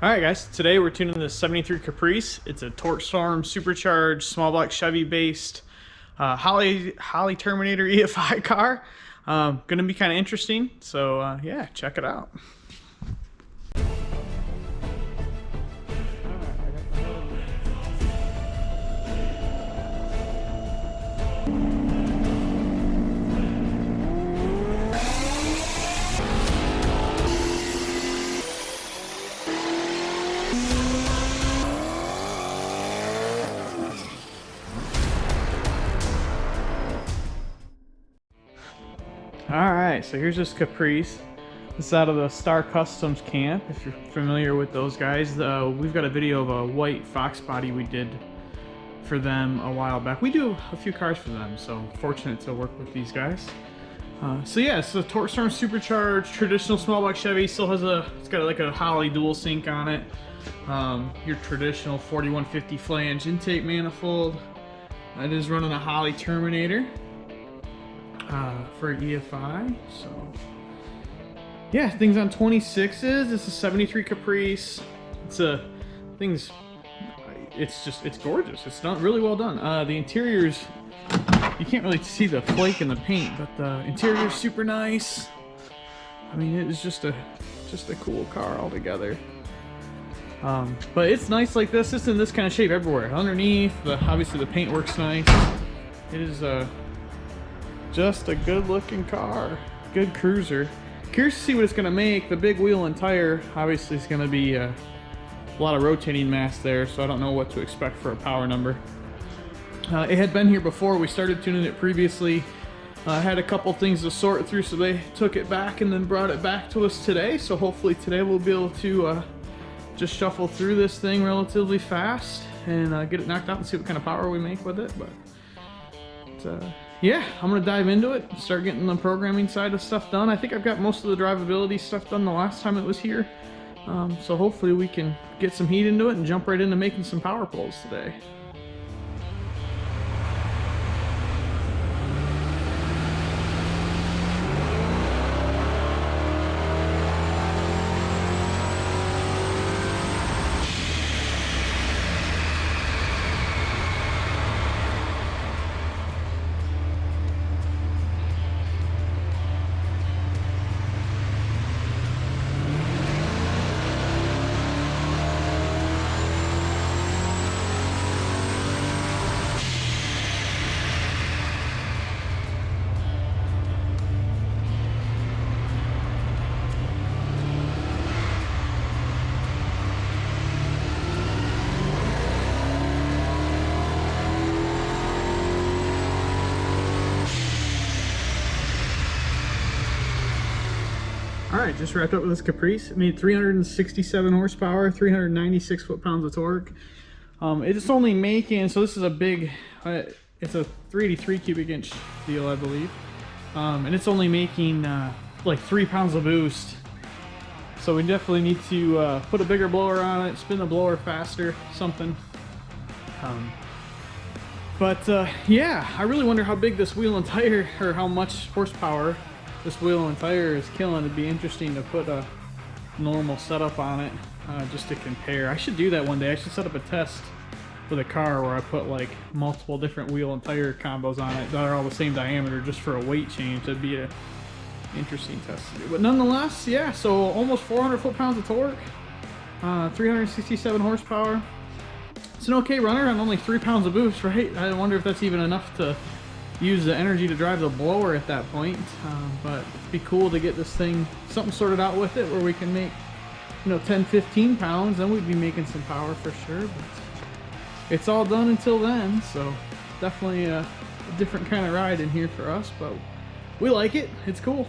Alright guys, today we're tuning the 73 Caprice. It's a TorqStorm Supercharged, small block Chevy based Holley Terminator EFI car. Gonna be kind of interesting, so yeah, check it out. Alright, so here's this Caprice. This is out of the Star Customs camp, if you're familiar with those guys. We've got a video of a white Fox body we did for them a while back. We do a few cars for them, so fortunate to work with these guys. So yeah, it's a TorqStorm Supercharged, traditional small block Chevy. Still has it's got like a Holley dual sync on it. Your traditional 4150 flange intake manifold. It is running a Holley Terminator. For EFI, so yeah, things on 26s. It's a 73 Caprice. It's gorgeous. It's done really well done. The interiors, you can't really see the flake in the paint, but the interior is super nice. I mean, it is just a cool car altogether. But it's nice like this. It's in this kind of shape everywhere. Underneath, obviously the paint works nice. It is just a good looking car, good cruiser. Curious to see what it's going to make. The big wheel and tire obviously is going to be a lot of rotating mass there, so I don't know what to expect for a power number. It had been here before. We started tuning it previously. Had a couple things to sort through, so they took it back and then brought it back to us today. So hopefully today we'll be able to just shuffle through this thing relatively fast and get it knocked out and see what kind of power we make with it. But yeah, I'm gonna dive into it, start getting the programming side of stuff done. I think I've got most of the drivability stuff done the last time it was here. So hopefully we can get some heat into it and jump right into making some power pulls today. Alright, just wrapped up with this Caprice. It made 367 horsepower, 396 foot-pounds of torque. It's only making, so this is a big, it's a 383 cubic inch deal, I believe. And it's only making like 3 pounds of boost. So we definitely need to put a bigger blower on it, spin the blower faster, something. Yeah, I really wonder how big this wheel and tire, or how much horsepower this wheel and tire is killing. It'd be interesting to put a normal setup on it just to compare. I should do that one day. I should set up a test for the car where I put like multiple different wheel and tire combos on it that are all the same diameter just for a weight change. That'd be an interesting test to do. But nonetheless, yeah, so almost 400 foot-pounds of torque, 367 horsepower. It's an okay runner on only 3 pounds of boost, right? I wonder if that's even enough to use the energy to drive the blower at that point, but it'd be cool to get this thing something sorted out with it where we can make, 10-15 pounds, then we'd be making some power for sure. But it's all done until then, so definitely a different kind of ride in here for us, but we like it. It's cool.